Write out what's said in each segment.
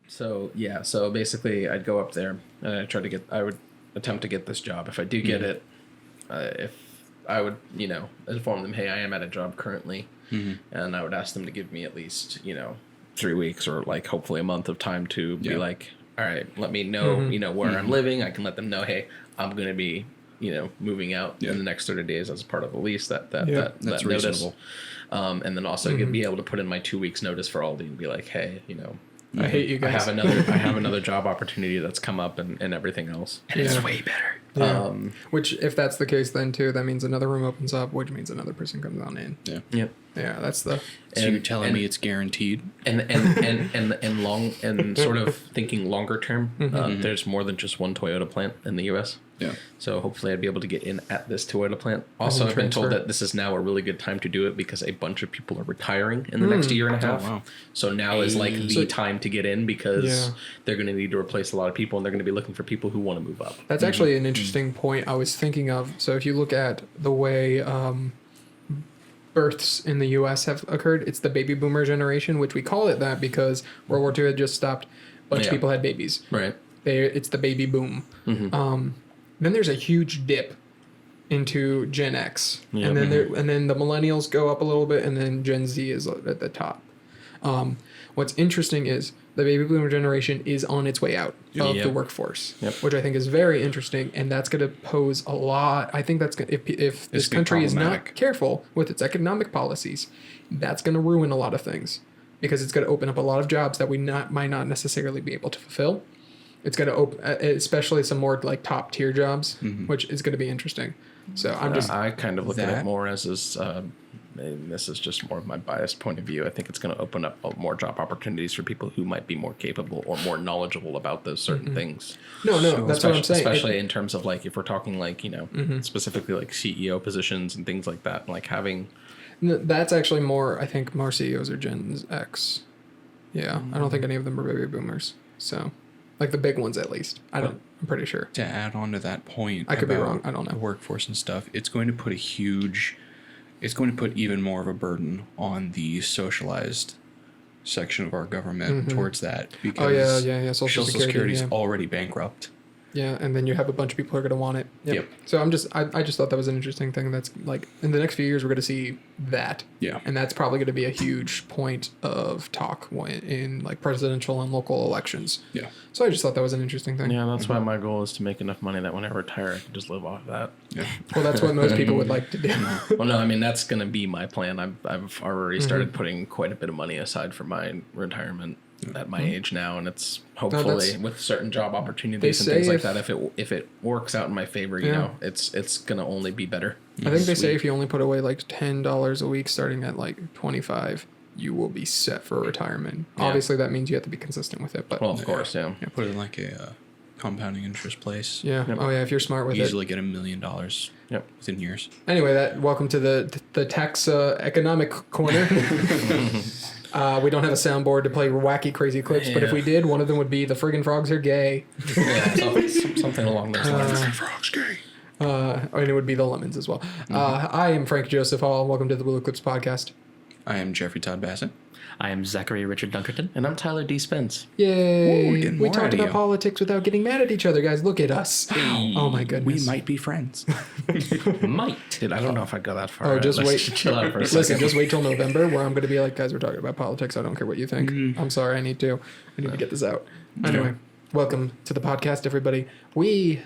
So basically I'd go up there and I would attempt to get this job. If I do get it, if I would, inform them, hey, I am at a job currently, and I would ask them to give me at least, 3 weeks or like hopefully a month of time to be like, all right, let me know, where I'm living. I can let them know, hey, I'm going to be, moving out in the next 30 days as part of the lease. That's reasonable. And then also be able to put in my 2 weeks notice for Aldi and be like, hey, I hate you guys. I have another job opportunity that's come up and everything else. And it's way better. Yeah. Which, if that's the case, then too, that means another room opens up, which means another person comes on in. Yeah. Yep. Yeah, that's the. So you're telling me it's guaranteed? And sort of thinking longer term, there's more than just one Toyota plant in the U.S. Yeah. So hopefully I'd be able to get in at this Toyota plant. Also, I've been told that this is now a really good time to do it because a bunch of people are retiring in the next year and a half. Oh, wow. So now is like the time to get in because they're going to need to replace a lot of people and they're going to be looking for people who want to move up. That's actually an interesting point I was thinking of. So if you look at the way births in the U.S. have occurred, it's the baby boomer generation, which we call it that because World War II had just stopped. A bunch of people had babies. Right. It's the baby boom. Then there's a huge dip into Gen X, and then the millennials go up a little bit, and then Gen Z is at the top. What's interesting is the baby boomer generation is on its way out of the workforce, which I think is very interesting, and that's going to pose a lot. I think that's gonna, if this country is not careful with its economic policies, that's going to ruin a lot of things because it's going to open up a lot of jobs that we might not necessarily be able to fulfill. It's going to open, especially some more like top tier jobs, which is going to be interesting. So I kind of look at it more as and this is just more of my biased point of view. I think it's going to open up more job opportunities for people who might be more capable or more knowledgeable about those certain things. No, that's what I'm saying. Especially in terms of like, if we're talking like, specifically like CEO positions and things like that, like having. That's actually more, I think more CEOs are Gen X. Yeah. I don't think any of them are baby boomers. So. Like the big ones, at least. I'm pretty sure. To add on to that point, I could be wrong. I don't know. The workforce and stuff. It's going to put even more of a burden on the socialized section of our government towards that because Social Security is already bankrupt. Yeah, and then you have a bunch of people who are going to want it. Yep. So I just thought that was an interesting thing. That's like in the next few years we're going to see that. Yeah. And that's probably going to be a huge point of talk in like presidential and local elections. Yeah. So I just thought that was an interesting thing. Yeah, that's why my goal is to make enough money that when I retire I can just live off of that. Yeah. Well, that's what most people would like to do. Well, no, I mean that's going to be my plan. I've already started putting quite a bit of money aside for my retirement. At my age now, and it's hopefully with certain job opportunities and things like that. If it works out in my favor, it's gonna only be better. I think they say if you only put away like $10 a week starting at like 25, you will be set for retirement. Yeah. Obviously, that means you have to be consistent with it. But of course, yeah. Put it in like a compounding interest place. Yeah. Yep. Oh yeah, if you're smart with easily get $1 million. Within years. Anyway, welcome to the tax economic corner. We don't have a soundboard to play wacky, crazy clips, but if we did, one of them would be the friggin' frogs are gay. Yeah, something along those lines. Friggin' frogs gay. And it would be the lemons as well. I am Frank Joseph Hall, and welcome to the Blue Eclipse podcast. I am Jeffrey Todd Bassett. I am Zachary Richard Dunkerton. And I'm Tyler D. Spence. Yay! We talked about politics without getting mad at each other, guys. Look at us. Hey, oh my goodness. We might be friends. Might. Dude, I don't know if I'd go that far. Oh, just wait. Chill out for a second. Listen, just wait till November where I'm going to be like, guys, we're talking about politics. I don't care what you think. I'm sorry. I need to get this out. Anyway, welcome to the podcast, everybody. We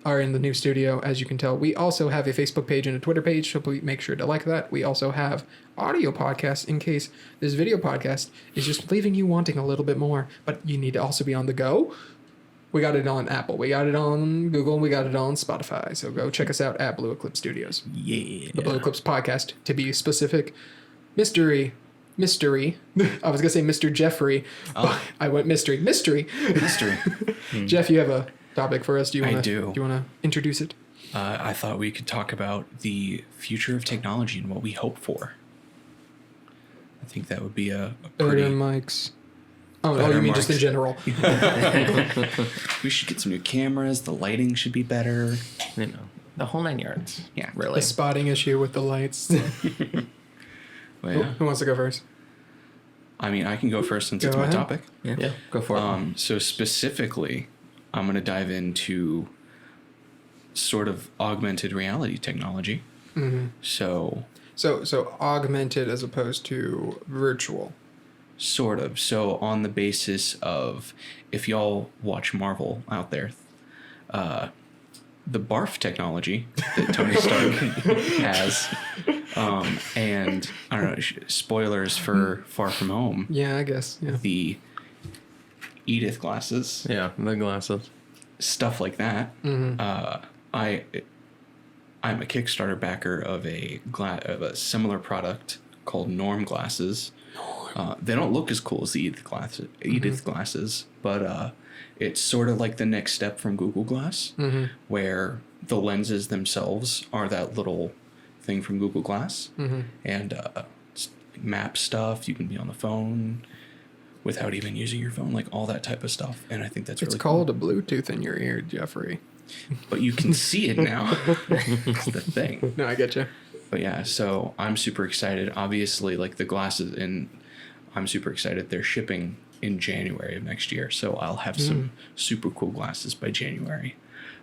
are in the new studio, as you can tell. We also have a Facebook page and a Twitter page, so please make sure to like that. We also have audio podcasts in case this video podcast is just leaving you wanting a little bit more, but you need to also be on the go. We got it on Apple, we got it on Google, we got it on Spotify, so go check us out at Blue Eclipse Studios. Yeah. The Blue Eclipse podcast, to be specific. Mystery. I was going to say Mr. Jeffrey. Oh. I went mystery. Jeff, you have a topic for us. Do you want to introduce it? I thought we could talk about the future of technology and what we hope for. I think that would be a pretty... Better mics. Oh, you mean just in general? We should get some new cameras. The lighting should be better. The whole 9 yards. Yeah. Really. The spotting issue with the lights. Well, yeah. Who wants to go first? I mean, I can go first since it's my topic. Yeah, go for it. So specifically, I'm going to dive into sort of augmented reality technology. Mm-hmm. So augmented as opposed to virtual. Sort of. So on the basis of, if y'all watch Marvel out there, the barf technology that Tony Stark has, and I don't know, spoilers for Far From Home. Yeah, I guess. Yeah. The Edith glasses. Yeah, the glasses. Stuff like that. Mm-hmm. I'm a Kickstarter backer of a similar product called Norm glasses. They don't look as cool as the Edith glasses, but it's sort of like the next step from Google Glass, where the lenses themselves are that little thing from Google Glass, and map stuff. You can be on the phone without even using your phone, like all that type of stuff. And I think that's really called a Bluetooth in your ear, Jeffrey. But you can see it now. That's the thing. No, I get you. But yeah, so I'm super excited. Obviously, like the glasses, and I'm super excited. They're shipping in January of next year, so I'll have some super cool glasses by January.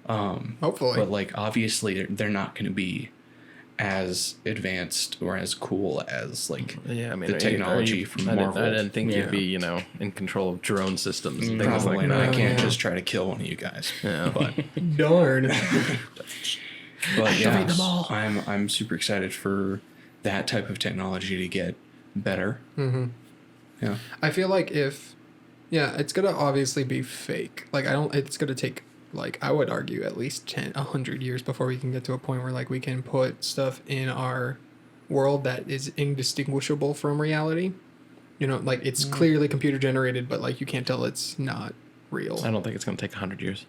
Hopefully. But like, obviously, they're not going to be as advanced or as cool as like the technology from Marvel. I didn't think you'd be, in control of drone systems and things Probably like not. that. I can't just try to kill one of you guys. Yeah. But darn. But yeah, I'm super excited for that type of technology to get better. Mm-hmm. Yeah. I feel like it's gonna obviously be fake. Like it's gonna take, like, I would argue at least 100 years before we can get to a point where like we can put stuff in our world that is indistinguishable from reality. Like it's clearly computer generated, but like you can't tell it's not real. I don't think it's going to take 100 years.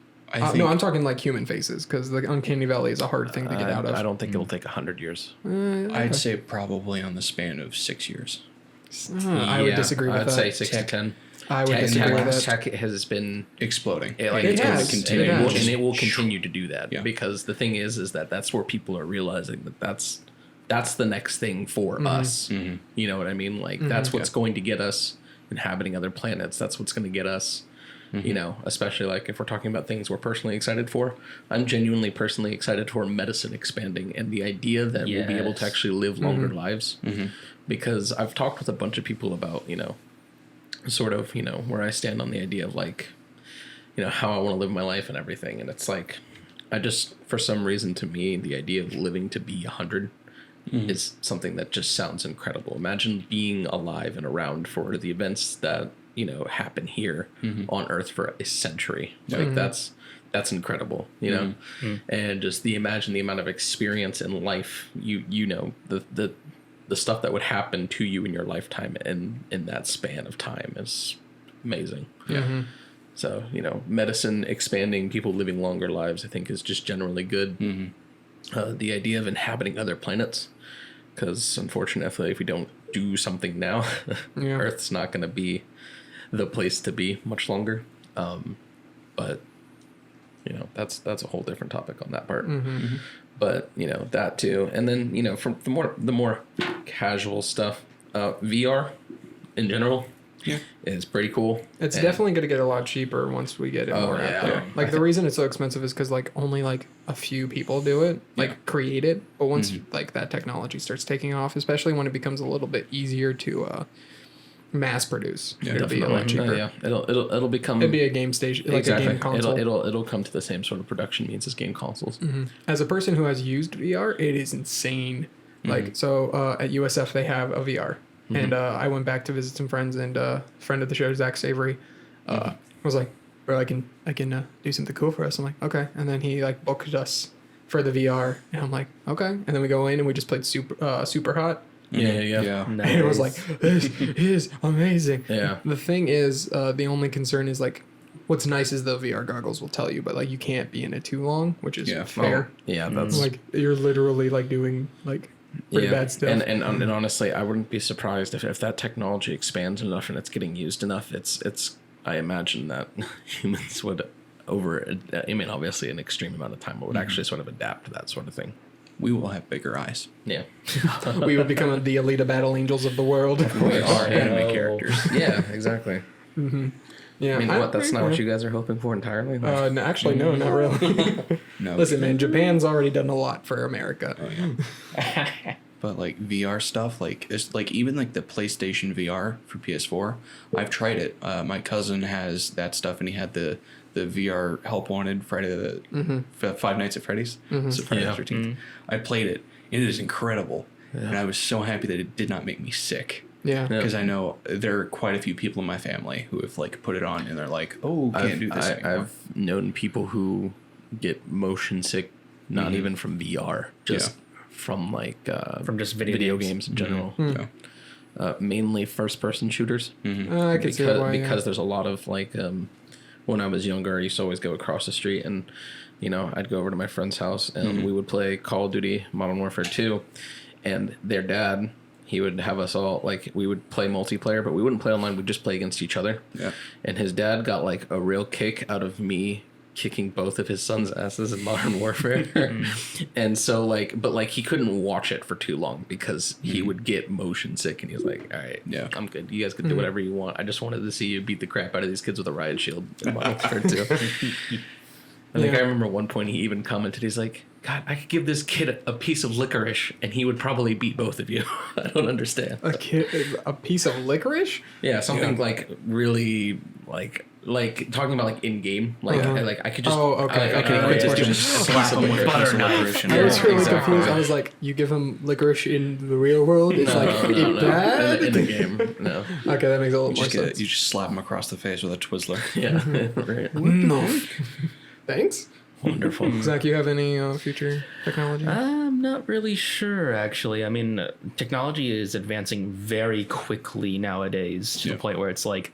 No, I'm talking like human faces, because the uncanny valley is a hard thing to get out of. I don't think it'll take 100 years. I'd say probably on the span of 6 years. I would disagree with that. I'd say 6 to 10. I would disagree with that. Tech has been exploding. It has. And it will continue to do that, because the thing is that that's where people are realizing that that's the next thing for us. Mm-hmm. You know what I mean? Like that's what's going to get us inhabiting other planets. That's what's going to get us. Especially like if we're talking about things we're personally excited for. I'm genuinely personally excited for medicine expanding and the idea that we'll be able to actually live longer lives. Because I've talked with a bunch of people about, sort of, where I stand on the idea of like, how I want to live my life and everything. And it's like, for some reason, to me, the idea of living to be 100 is something that just sounds incredible. Imagine being alive and around for the events that, happen here on Earth for a century. Like that's incredible, and just imagine the amount of experience in life, the stuff that would happen to you in your lifetime in that span of time is amazing. Yeah. So, medicine expanding, people living longer lives, I think is just generally good. The idea of inhabiting other planets, because unfortunately, if we don't do something now, Earth's not going to be the place to be much longer. But that's a whole different topic on that part. But that too, and then from the more casual stuff, VR in general is pretty cool. It's definitely going to get a lot cheaper once we get it more out there. Like the reason it's so expensive is because like only like a few people do it, like create it. But once like that technology starts taking off, especially when it becomes a little bit easier to mass produce, it'll be a lot cheaper. It'll become. It'll be a game station, like a game console. It'll come to the same sort of production needs as game consoles. As a person who has used VR, it is insane. Like so, at USF they have a VR, and I went back to visit some friends, and a friend of the show, Zach Savory, was like, "Bro, I can do something cool for us." I'm like, "Okay," and then he like booked us for the VR, and I'm like, "Okay," and then we go in and we just played super hot. Yeah. Nice. And it was like, this is amazing. Yeah. The thing is, the only concern is like, what's nice is the VR goggles will tell you, but like you can't be in it too long, which is fair. That's like you're literally like doing like pretty bad stuff. And honestly, I wouldn't be surprised if that technology expands enough and it's getting used enough. I imagine that humans would obviously an extreme amount of time, but would actually sort of adapt to that sort of thing. we will have bigger eyes. Yeah. We would become the Alita Battle Angels of the world. We are anime No. characters. Yeah, exactly. Yeah. I mean, what? That's not what you guys are hoping for entirely? No, actually, no, not really. No. Listen, man, Japan's already done a lot for America. Oh, yeah. But like VR stuff, like it's like even like the PlayStation VR for PS4, I've tried it. My cousin has that stuff, and he had the VR Help Wanted Friday the Five Nights at Freddy's. So Friday the 13th. I played it. It is incredible, and I was so happy that it did not make me sick. Yeah. Because I know there are quite a few people in my family who have like put it on and they're like, "Oh, can't do this anymore." I've known people who get motion sick, not even from VR, just from like From just video games in general. Yeah. Mainly first-person shooters. I could see why. Because there's a lot of like when I was younger, I used to always go across the street and I'd go over to my friend's house and we would play Call of Duty Modern Warfare 2, and their dad, he would have us all like we would play multiplayer, but we wouldn't play online. We'd just play against each other. Yeah. And his dad got like a real kick out of me kicking both of his sons' asses in Modern Warfare. And so but he couldn't watch it for too long because he would get motion sick, and he was like, all right, Yeah. I'm good. You guys can do whatever you want. I just wanted to see you beat the crap out of these kids with a riot shield in Modern Warfare 2. I think I remember one point he even commented, he's like, God, I could give this kid a piece of licorice and he would probably beat both of you. I don't understand. A piece of licorice? Yeah, something like really like talking about like in game, like I could just I could just give him a piece of licorice. I was really confused. I was like, you give him licorice in the real world? It's No. bad? In the game, no. Okay, that makes a little more sense. You just slap him across the face with a Twizzler. Yeah, right. No. Thanks. Wonderful. Zach, you have any future technology? I'm not really sure, actually. I mean, technology is advancing very quickly nowadays to the point where it's like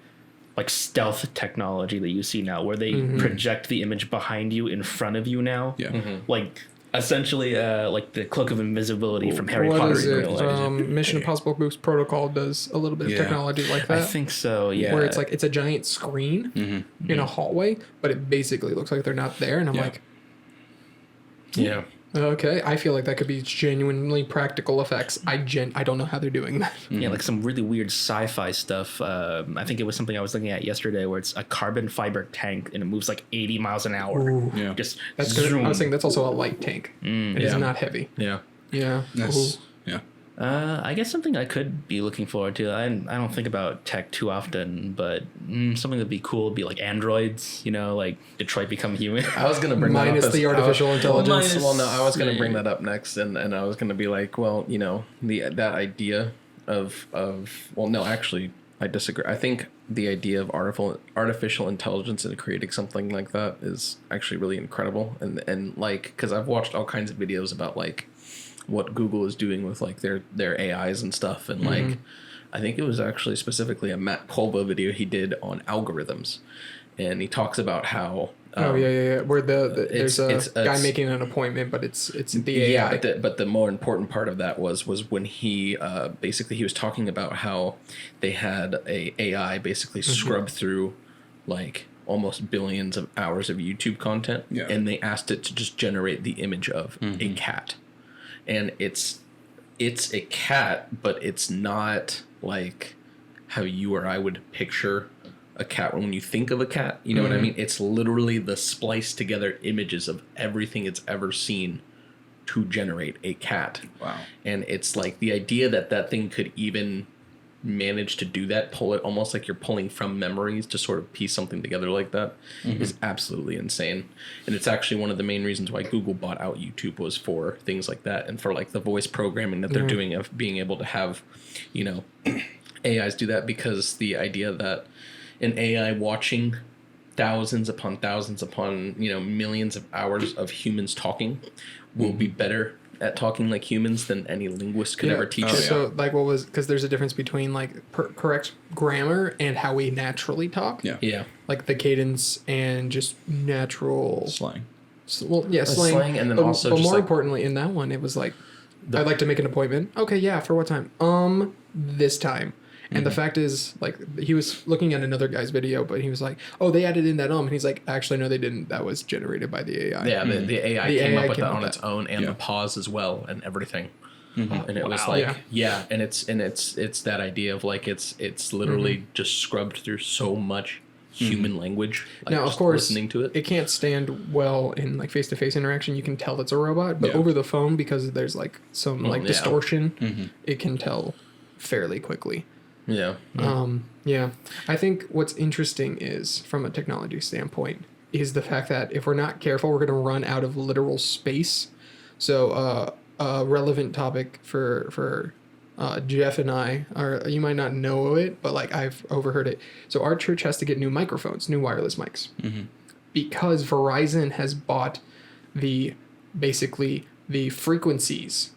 stealth technology that you see now, where they project the image behind you in front of you now. Yeah. Like essentially like the cloak of invisibility from Harry What Potter is in it? real life. Mission Impossible Boost Protocol does a little bit of technology like that. I think so, yeah. Where it's like it's a giant screen in a hallway, but it basically looks like they're not there, and I'm like, Yeah. okay, I feel like that could be genuinely practical effects. I don't know how they're doing that. Yeah, like some really weird sci-fi stuff. I think it was something I was looking at yesterday where it's a carbon fiber tank and it moves like 80 miles an hour. Ooh. Yeah. Just That's good. zoom. I was saying that's also a light tank. It is not heavy. Yeah. Yeah. That's, Ooh. yeah. I guess something I could be looking forward to. I don't think about tech too often, but something that'd be cool would be like androids. Like Detroit Become Human. I was gonna bring that up Minus the artificial intelligence. Well, no, I was gonna bring that up next, and I was gonna be like, well, that idea of well, no, actually, I disagree. I think the idea of artificial intelligence and creating something like that is actually really incredible, and like because I've watched all kinds of videos about like what Google is doing with like their AIs and stuff, and like I think it was actually specifically a Matt Kolba video he did on algorithms, and he talks about how where there's a it's guy making an appointment, but it's the AI. Yeah, but the more important part of that was when he basically he was talking about how they had a AI basically scrub through like almost billions of hours of YouTube content, and they asked it to just generate the image of a cat. And it's a cat, but it's not like how you or I would picture a cat when you think of a cat. You know what I mean? It's literally the spliced together images of everything it's ever seen to generate a cat. Wow. And it's like the idea that thing could even manage to do that, pull it almost like you're pulling from memories to sort of piece something together like that is absolutely insane. And it's actually one of the main reasons why Google bought out YouTube was for things like that, and for like the voice programming that they're doing of being able to have AIs do that, because the idea that an AI watching thousands upon millions of hours of humans talking will be better at talking like humans than any linguist could ever teach it. So like because there's a difference between like correct grammar and how we naturally talk. Yeah. Like the cadence and just natural Slang. Slang, and then but, also but just more like, importantly in that one it was like I'd like to make an appointment. Okay, yeah, for what time? This time. And the fact is, like, he was looking at another guy's video, but he was like, "Oh, they added in that and he's like, "Actually, no, they didn't. That was generated by the AI." Yeah, the AI The came AI up with came that up on with its that. own, and Yeah. the pause as well, and everything. Mm-hmm. And it was Wow. like, Yeah. and it's that idea of like it's literally just scrubbed through so much human language. Like, Now, of just course, listening to it. it can't stand well in like face-to-face interaction. You can tell it's a robot, but Yeah. over the phone, because there's like some like yeah. distortion, it can tell fairly quickly. Yeah. Yeah, I think what's interesting is, from a technology standpoint, is the fact that if we're not careful, we're going to run out of literal space. So, a relevant topic for Jeff and I, or you might not know it, but like I've overheard it. So our church has to get new microphones, new wireless mics, because Verizon has bought basically the frequencies.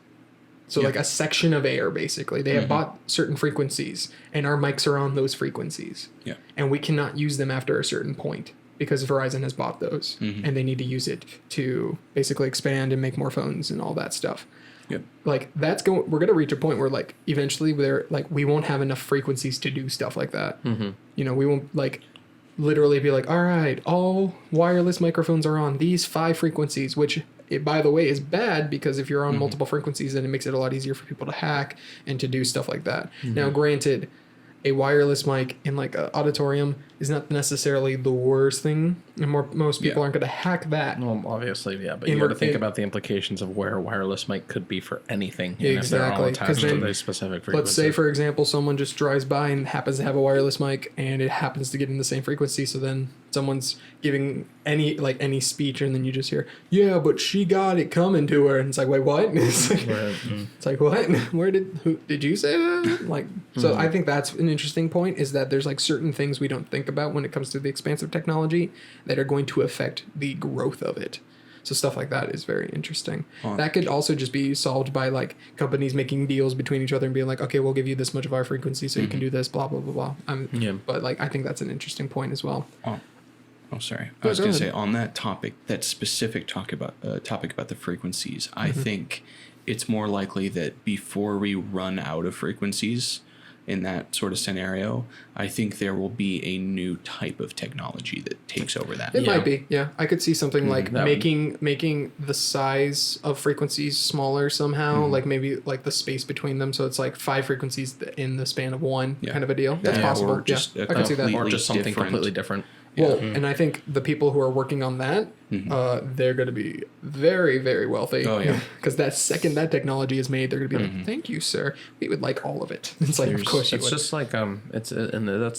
So like a section of air, basically. They have bought certain frequencies, and our mics are on those frequencies. Yeah. And we cannot use them after a certain point because Verizon has bought those, and they need to use it to basically expand and make more phones and all that stuff. Yep. Like we're gonna reach a point where like eventually we won't have enough frequencies to do stuff like that. You know, we won't like literally be like, all right, all wireless microphones are on these 5 frequencies, which it, by the way, is bad because if you're on multiple frequencies, then it makes it a lot easier for people to hack and to do stuff like that. Now, granted, a wireless mic in like an auditorium is not necessarily the worst thing, and most people aren't going to hack that. Well, obviously, yeah, but In you got to re- think in- about the implications of where a wireless mic could be for anything, even if they're all Exactly, 'cause attached to then- those specific frequencies. Let's say, for example, someone just drives by and happens to have a wireless mic, and it happens to get in the same frequency. So then someone's giving any speech, and then you just hear, "Yeah, but she got it coming to her," and it's like, "Wait, what?" It's like, "What? Who did you say that?" Like, so I think that's an interesting point, is that there's like certain things we don't think about when it comes to the expansive technology that are going to affect the growth of it. So stuff like that is very interesting. That could also just be solved by like companies making deals between each other and being like, okay, we'll give you this much of our frequency so you can do this, blah, blah, blah, blah. But like, I think that's an interesting point as well. Oh, sorry. I Go was going to ahead. say, on that topic, that specific topic about the frequencies, I think it's more likely that before we run out of frequencies in that sort of scenario, I think there will be a new type of technology that takes over that. It might be, yeah. I could see something like that making the size of frequencies smaller somehow, like maybe like the space between them, so it's like 5 frequencies in the span of one, kind of a deal. That's possible. Or just I could see that. or just something different. completely different. Well, and I think the people who are working on that, they're going to be very, very wealthy. Oh, yeah. Because that second that technology is made, they're going to be like, "Thank you, sir. We would like all of it." It's like, of course you It's would. just like and that's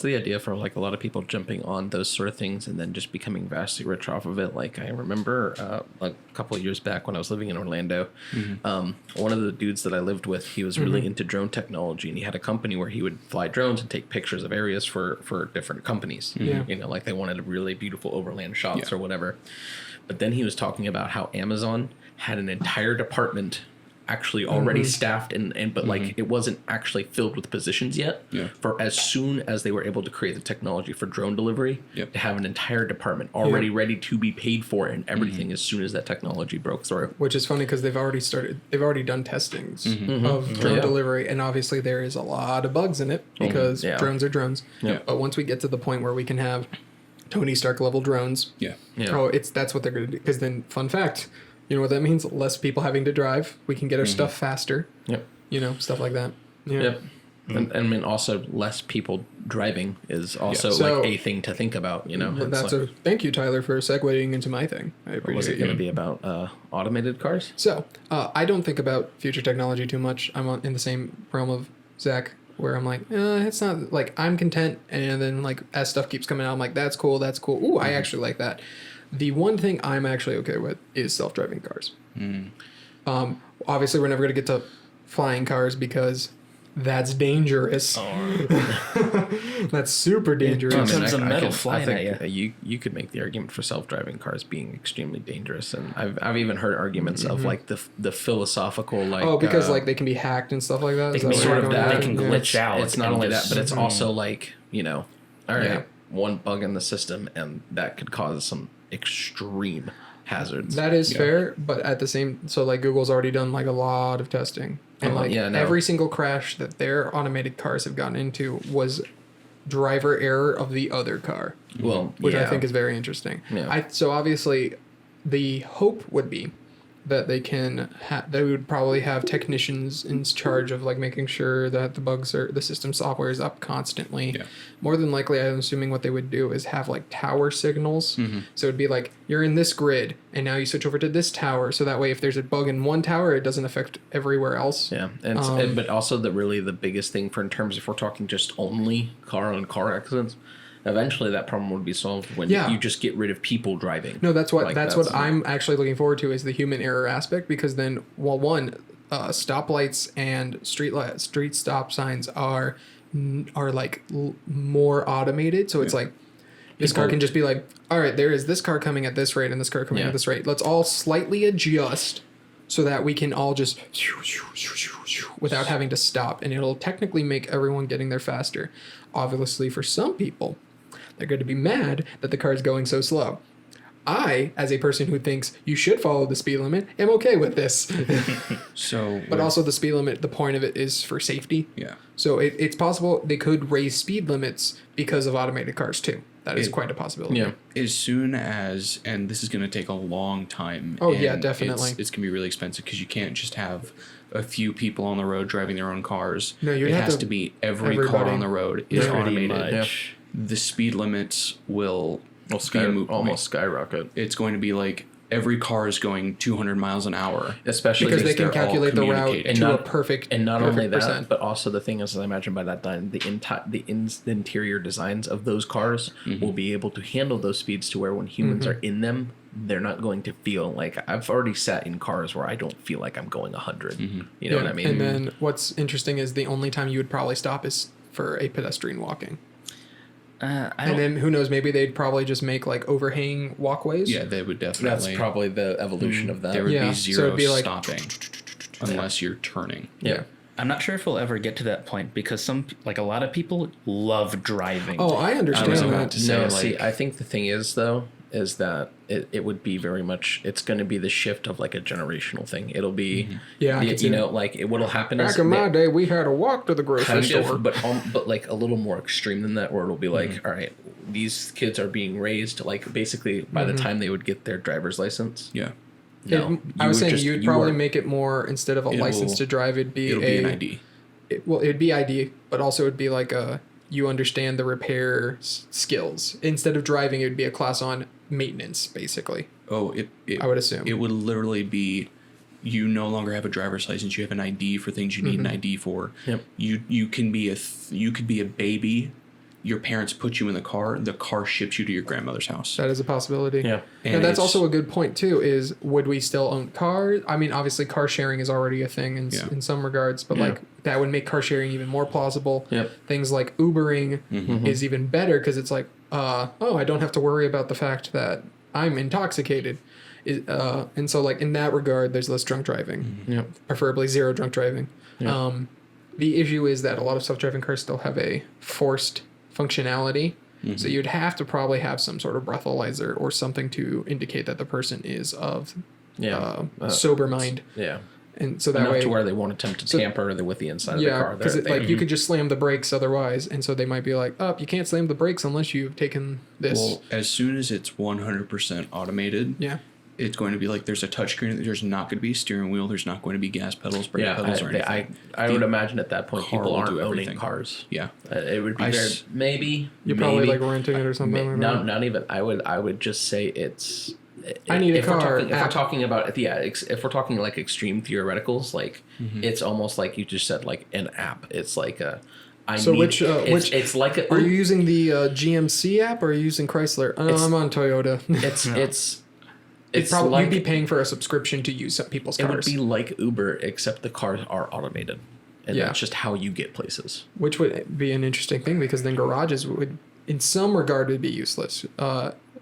the idea for like a lot of people jumping on those sort of things and then just becoming vastly rich off of it. Like I remember a couple of years back when I was living in Orlando, one of the dudes that I lived with, he was really into drone technology, and he had a company where he would fly drones and take pictures of areas for different companies. Yeah. You know, like they wanted really beautiful overland shots or whatever. But then he was talking about how Amazon had an entire department actually already staffed but like it wasn't actually filled with positions yet for as soon as they were able to create the technology for drone delivery to have an entire department already ready to be paid for and everything as soon as that technology broke through. Which is funny because they've already done testings of drone delivery, and obviously there is a lot of bugs in it because drones are drones. But once we get to the point where we can have Tony Stark level drones, that's what they're going to do. Because then, fun fact, you know what that means? Less people having to drive. We can get our stuff faster. You know, stuff like that. And I mean, also less people driving is also So- like a thing to think about. You know, But It's that's like, thank you, Tyler, for segueing into my thing. I was appreciate it going you. to be about automated cars? So, I don't think about future technology too much. I'm in the same realm of Zach, where I'm like, it's not like I'm content. And then like as stuff keeps coming out, I'm like, that's cool. Ooh, I actually like that. The one thing I'm actually okay with is self-driving cars. Obviously, we're never going to get to flying cars because that's dangerous. That's super dangerous. I mean, Tons of metal flying at you could make the argument for self-driving cars being extremely dangerous, and I've even heard arguments of like the philosophical like because like they can be hacked and stuff like that. They Is can that be what sort you're of going that. with? They can glitch out. It's not and only that, just- but it's also like, you know, all right, Yeah. one bug in the system, and that could cause some extreme hazards. That is fair, but at the same, so like Google's already done like a lot of testing, and like every single crash that their automated cars have gotten into was driver error of the other car. Well, which I think is very interesting. Yeah. So obviously, the hope would be that they can they would probably have technicians in charge of like making sure that the system software is up constantly. Yeah. More than likely, I'm assuming what they would do is have like tower signals. Mm-hmm. So it'd be like you're in this grid and now you switch over to this tower, so that way if there's a bug in one tower, it doesn't affect everywhere else. Yeah, and but also the biggest thing for in terms if we're talking just only car on car accidents. Eventually, that problem would be solved when you just get rid of people driving. No, that's what I'm actually looking forward to is the human error aspect, because then, well, stoplights and street stop signs are like more automated. So it's like this car can just be like, all right, there is this car coming at this rate and this car coming at this rate. Let's all slightly adjust so that we can all just without having to stop, and it'll technically make everyone getting there faster. Obviously, for some people, they're going to be mad that the car is going so slow. I, as a person who thinks you should follow the speed limit, am okay with this. But also the speed limit, the point of it is for safety. Yeah. So it's possible they could raise speed limits because of automated cars too. That is quite a possibility. Yeah. As soon as, and this is going to take a long time. Oh, yeah, definitely. It's going to be really expensive because you can't just have a few people on the road driving their own cars. No, it has to be everybody car on the road is automated. Yeah. The speed limits will almost skyrocket. It's going to be like every car is going 200 miles an hour, especially because they can calculate the route to a perfect. And not only that, percent. but also the thing is, I imagine by that time, the interior designs of those cars will be able to handle those speeds to where when humans are in them, they're not going to feel like I've already sat in cars where I don't feel like I'm going 100. You know what I mean? And then what's interesting is the only time you would probably stop is for a pedestrian walking. And then who knows? Maybe they'd probably just make like overhang walkways. Yeah, they would definitely. That's probably the evolution of that. There would be zero so it'd be like, stopping unless you're turning. Yeah. I'm not sure if we'll ever get to that point because a lot of people love driving. Oh, I understand that. See, I think the thing is though, is that it would be very much, it's going to be the shift of like a generational thing. It'll be, what'll happen is... Back in my day, we had to walk to the grocery store. But like a little more extreme than that, where it'll be like, all right, these kids are being raised, like basically by the time they would get their driver's license. Yeah. I was saying you'd probably make it more, instead of a license to drive, it'd be an ID. It'd be ID, but also it'd be like you understand the repair skills. Instead of driving, it would be a class on maintenance, basically. Oh, I would assume. It would literally be, you no longer have a driver's license. You have an ID for things you need an ID for. Yep. You can be you could be a baby. Your parents put you in the car ships you to your grandmother's house. That is a possibility. Yeah. And that's also a good point too, is would we still own cars? I mean, obviously car sharing is already a thing in some regards, but like that would make car sharing even more plausible. Yep. Things like Ubering is even better because it's like, I don't have to worry about the fact that I'm intoxicated. And so like in that regard, there's less drunk driving. Yeah. Preferably zero drunk driving. Yeah. The issue is that a lot of self-driving cars still have a forced functionality. So you'd have to probably have some sort of breathalyzer or something to indicate that the person is of sober mind. Yeah. And so that enough way, to where they won't attempt to tamper with the inside of the car. Because you could just slam the brakes otherwise, and so they might be like, you can't slam the brakes unless you've taken this. Well, as soon as it's 100% automated, it's going to be like there's a touchscreen. There's not going to be a steering wheel. There's not going to be gas pedals, brake pedals, or anything. I would imagine at that point people aren't owning cars. Yeah, it would be maybe you're probably like renting it or something. Not even. I would just say it's. I need a car. If we're talking about if we're talking like extreme theoreticals, like it's almost like you just said, like an app. It's like a. It's like a. Are you using the GMC app or are you using Chrysler? I'm on Toyota. It's probably like, you'd be paying for a subscription to use people's cars. It would be like Uber, except the cars are automated, and that's just how you get places. Which would be an interesting thing because then garages would, in some regard, would be useless.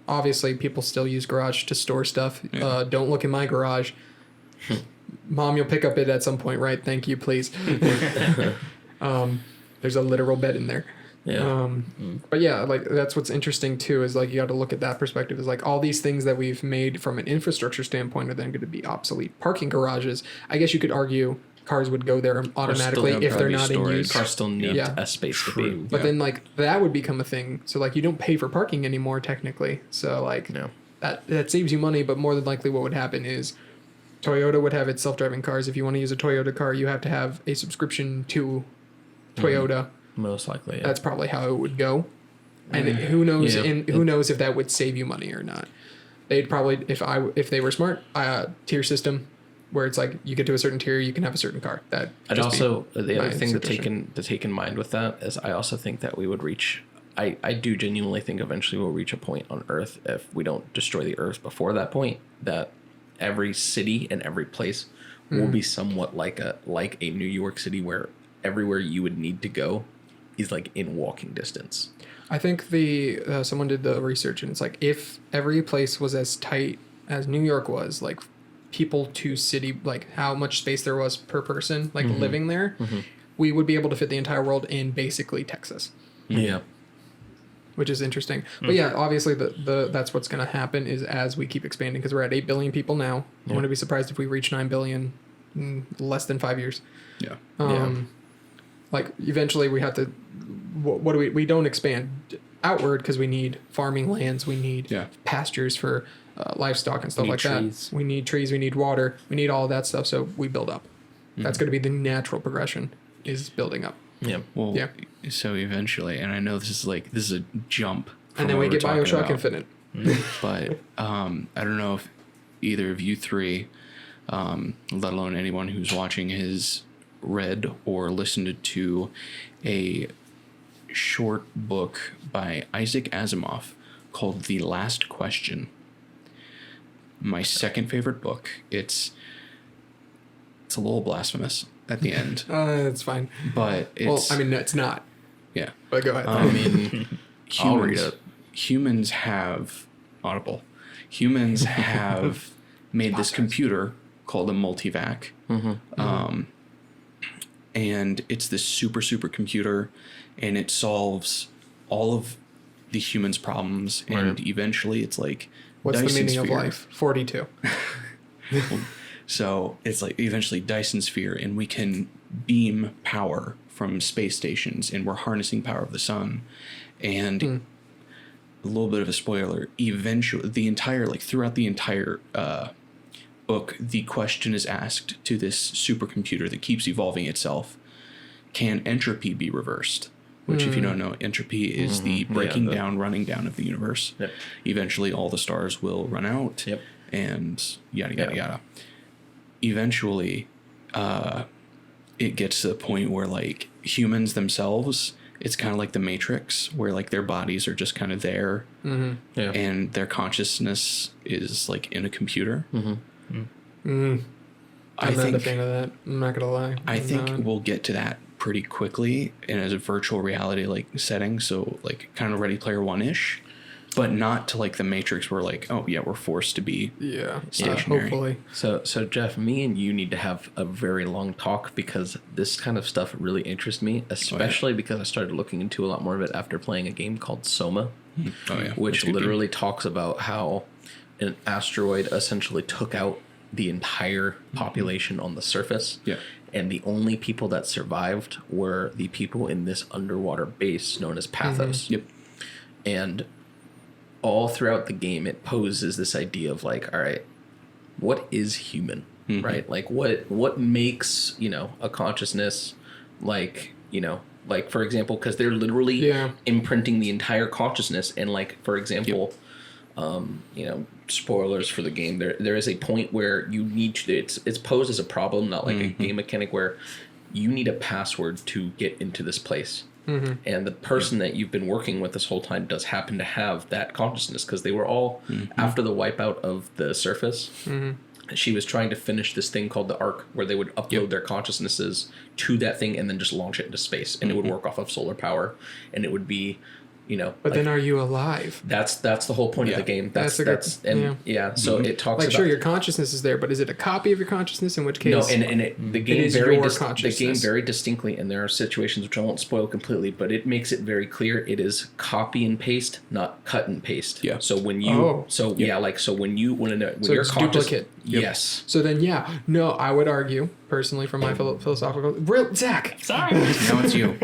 Obviously, people still use garage to store stuff. Yeah. Don't look in my garage. Mom, you'll pick up it at some point, right? Thank you, please. There's a literal bed in there. Yeah. But yeah, like that's what's interesting too is like you got to look at that perspective is like all these things that we've made from an infrastructure standpoint are then going to be obsolete. Parking garages, I guess you could argue cars would go there automatically if they're not in use. Cars still need Yeah. a space to True. be. But then like that would become a thing. So like you don't pay for parking anymore technically. So like No. that saves you money, but more than likely what would happen is Toyota would have its self-driving cars. If you want to use a Toyota car, you have to have a subscription to Toyota. Most likely. Yeah. That's probably how it would go. And who knows Yeah. who knows if that would save you money or not. They'd probably if they were smart, tier system where it's like you get to a certain tier, you can have a certain car. That I'd also the other my thing suggestion. to take in mind with that is I also think that we would reach. I do genuinely think eventually we'll reach a point on Earth if we don't destroy the Earth before that point that every city and every place will be somewhat like a New York City where everywhere you would need to go is like in walking distance. I think the someone did the research and it's like if every place was as tight as New York was, like people to city, like how much space there was per person, like living there, we would be able to fit the entire world in basically Texas, Yeah. which is interesting. But yeah, obviously the that's what's going to happen is as we keep expanding because we're at 8 billion people now. I wouldn't be surprised if we reach 9 billion in less than 5 years. Yeah. Like eventually we have to what do we don't expand outward because we need farming lands, we need pastures for livestock and stuff need like trees. that. We need trees, we need water, we need all that stuff. So we build up. That's going to be the natural progression is building up. Yeah. Well, Yeah. so eventually, and I know this is a jump. From And then what we we're get talking Bioshock about, Infinite. But I don't know if either of you three, let alone anyone who's watching, has read or listened to a short book by Isaac Asimov called The Last Question. My second favorite book. It's a little blasphemous at the end, It's fine. but it's Well, I mean, it's not. yeah. But go ahead. I mean, I'll read it. Humans have audible. Humans have made this computer called a multivac. And it's this super computer, and it solves all of the humans' problems. And eventually, it's like What's Dyson the meaning sphere. of life? 42. So it's like eventually Dyson sphere, and we can beam power from space stations, and we're harnessing power of the sun. And a little bit of a spoiler, eventually throughout the entire book, the question is asked to this supercomputer that keeps evolving itself: can entropy be reversed? Which, if you don't know, entropy is the breaking down, running down of the universe. Yep. Eventually, all the stars will run out, Yep. and yada yada yada. Eventually, it gets to the point where like humans themselves, it's kind of like the Matrix, where like their bodies are just kind of there, Yeah. and their consciousness is like in a computer. I'm I not a think fan of that. I'm not gonna lie. I I'm think not. we'll get to that pretty quickly in a virtual reality like setting, so like kind of Ready Player One-ish, but not to like the Matrix where like, oh yeah, we're forced to be stationary. Hopefully. So Jeff, me and you need to have a very long talk because this kind of stuff really interests me, especially because I started looking into a lot more of it after playing a game called Soma, Oh yeah, which that's a good literally talks about how an asteroid essentially took out the entire population on the surface. Yeah. And the only people that survived were the people in this underwater base known as Pathos. Yep. And all throughout the game, it poses this idea of like, all right, what is human, right? Like what makes, a consciousness, like, like for example, because they're literally imprinting the entire consciousness. And like, for example, spoilers for the game, there is a point where you need to, it's posed as a problem, not like a game mechanic, where you need a password to get into this place. And the person that you've been working with this whole time does happen to have that consciousness because they were all after the wipeout of the surface. She was trying to finish this thing called the Ark, where they would upload their consciousnesses to that thing and then just launch it into space, and it would work off of solar power, and it would be But then are you alive? That's the whole point of the game. So it talks like about, sure, your consciousness is there, but is it a copy of your consciousness? In which case, no, the game very distinctly, and there are situations which I won't spoil completely, but it makes it very clear it is copy and paste, not cut and paste. Yeah. So when you when you're conscious, duplicate. Yes. So then I would argue personally from my philosophical Zach. Sorry. Now it's you.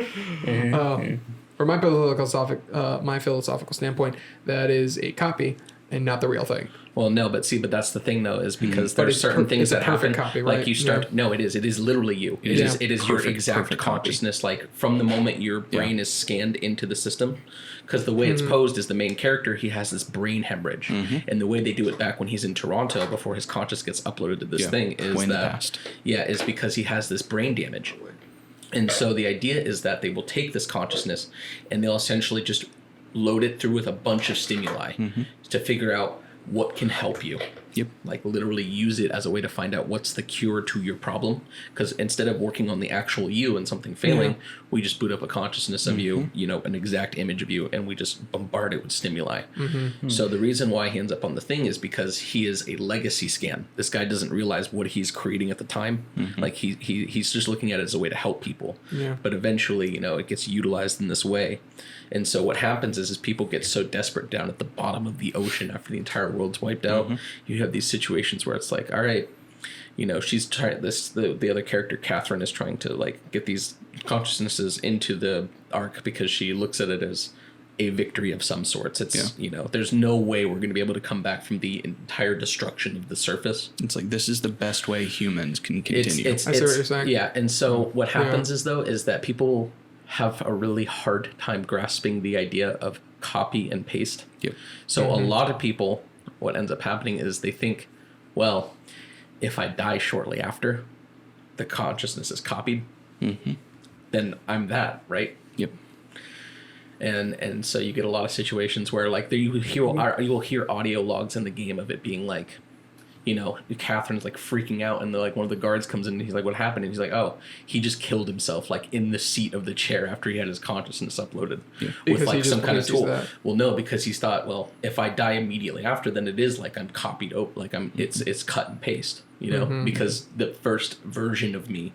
From my philosophical standpoint, that is a copy and not the real thing. Well, no, but that's the thing though, is because there's certain things that happen. Copy, right? Like you start. Yeah. No, it is literally you. It is your exact consciousness. Copy. Like from the moment your brain is scanned into the system, because the way it's posed is the main character. He has this brain hemorrhage, and the way they do it back when he's in Toronto before his conscious gets uploaded to this thing is is because he has this brain damage. And so the idea is that they will take this consciousness and they'll essentially just load it through with a bunch of stimuli to figure out what can help you. Yep. Like literally use it as a way to find out what's the cure to your problem. Because instead of working on the actual you and something failing, we just boot up a consciousness of you, an exact image of you, and we just bombard it with stimuli. So the reason why he ends up on the thing is because he is a legacy scan. This guy doesn't realize what he's creating at the time. Like he's just looking at it as a way to help people. Yeah. But eventually, it gets utilized in this way. And so what happens is people get so desperate down at the bottom of the ocean after the entire world's wiped out. You have these situations where it's like, all right, she's trying the other character, Catherine, is trying to like get these consciousnesses into the Ark because she looks at it as a victory of some sorts. It's, there's no way we're going to be able to come back from the entire destruction of the surface. It's like, this is the best way humans can continue. I see what you're saying. Yeah. And so what happens is that people have a really hard time grasping the idea of copy and paste. Yep. So a lot of people, what ends up happening is they think, well, if I die shortly after the consciousness is copied, then I'm that, right? Yep. And so you get a lot of situations where like you will hear audio logs in the game of it being like, Catherine's like freaking out, and like one of the guards comes in and he's like, what happened? And he's like, oh, he just killed himself like in the seat of the chair after he had his consciousness uploaded with like some kind of tool. Well, no, because he's thought, well, if I die immediately after, then it is like I'm copied out, like it's cut and paste, because the first version of me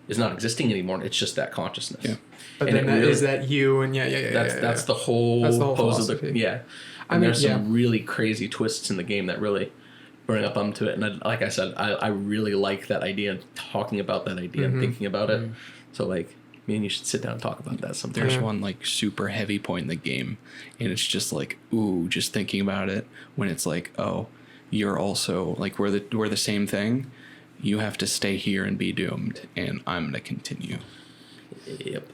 is not existing anymore. It's just that consciousness. Yeah. But and then is that you? And that's the whole pose of the And there's some really crazy twists in the game that really bring up to it. And like I said, I really like that idea and talking about that idea and thinking about it. So like, me and you should sit down and talk about that sometime. There's one like super heavy point in the game, and it's just like, ooh, just thinking about it when it's like, oh, you're also like, we're the same thing. You have to stay here and be doomed, and I'm gonna continue. Yep.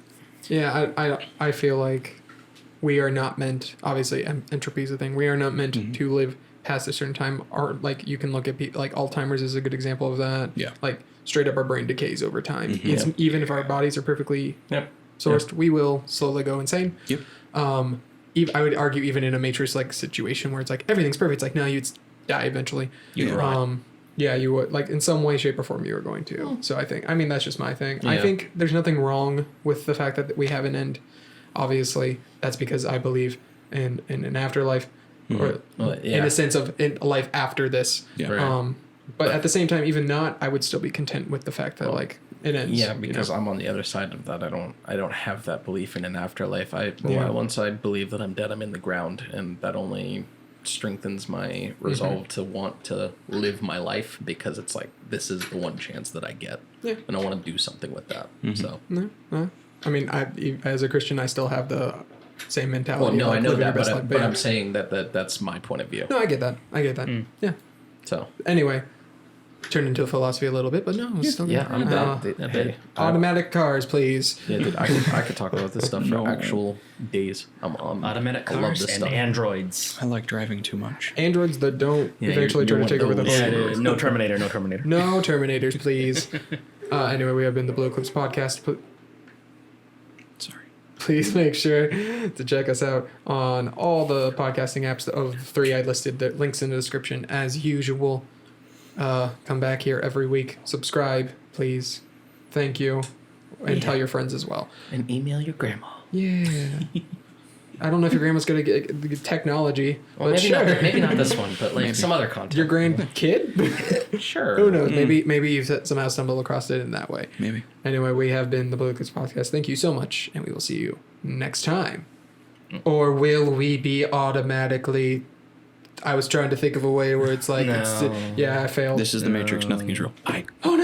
Yeah, I feel like we are not meant. Obviously, entropy is a thing. We are not meant to live past a certain time. Or like you can look at like Alzheimer's is a good example of that. Yeah. Like straight up, our brain decays over time. Even if our bodies are perfectly sourced, we will slowly go insane. Yep. I would argue even in a Matrix like situation where it's like everything's perfect. It's like no, you'd die eventually. You'd rot. Yeah, you would. Like, in some way, shape, or form, you are going to. So I mean, that's just my thing. Yeah. I think there's nothing wrong with the fact that we have an end. Obviously, that's because I believe in an afterlife, or in a sense of in life after this. Yeah. Right. But at the same time, even not, I would still be content with the fact that, like, it ends. Yeah, because I'm on the other side of that. I don't have that belief in an afterlife. Once I believe that I'm dead, I'm in the ground, and that only strengthens my resolve to want to live my life, because it's like, this is the one chance that I get, and I want to do something with that. So I mean, as a Christian, I still have the same mentality. Well, no, I know that, but I'm saying that's my point of view. No, I get that. Yeah. So anyway, turned into a philosophy a little bit, but no, it's still good. I'm down. Automatic cars, please. Yeah, dude, I could talk about this stuff for actual days. Automatic cars and stuff. Androids. I like driving too much. Androids that don't eventually try to take over the whole. No Terminator. No Terminators, please. Anyway, we have been the Blue Eclipse podcast. Sorry. Please make sure to check us out on all the podcasting apps of the three I listed. The links in the description as usual. Come back here every week. Subscribe, please. Thank you. And tell your friends as well. And email your grandma. Yeah. I don't know if your grandma's gonna get technology. Well, but maybe not this one, but like some other content. Your grandkid? Sure. Who knows? Maybe you've somehow stumbled across it in that way. Maybe. Anyway, we have been the Blue Eclipse Podcast. Thank you so much, and we will see you next time. Or will we be automatically? I was trying to think of a way where it's like, No. I failed. This is the Matrix. Nothing is real. Bye. Oh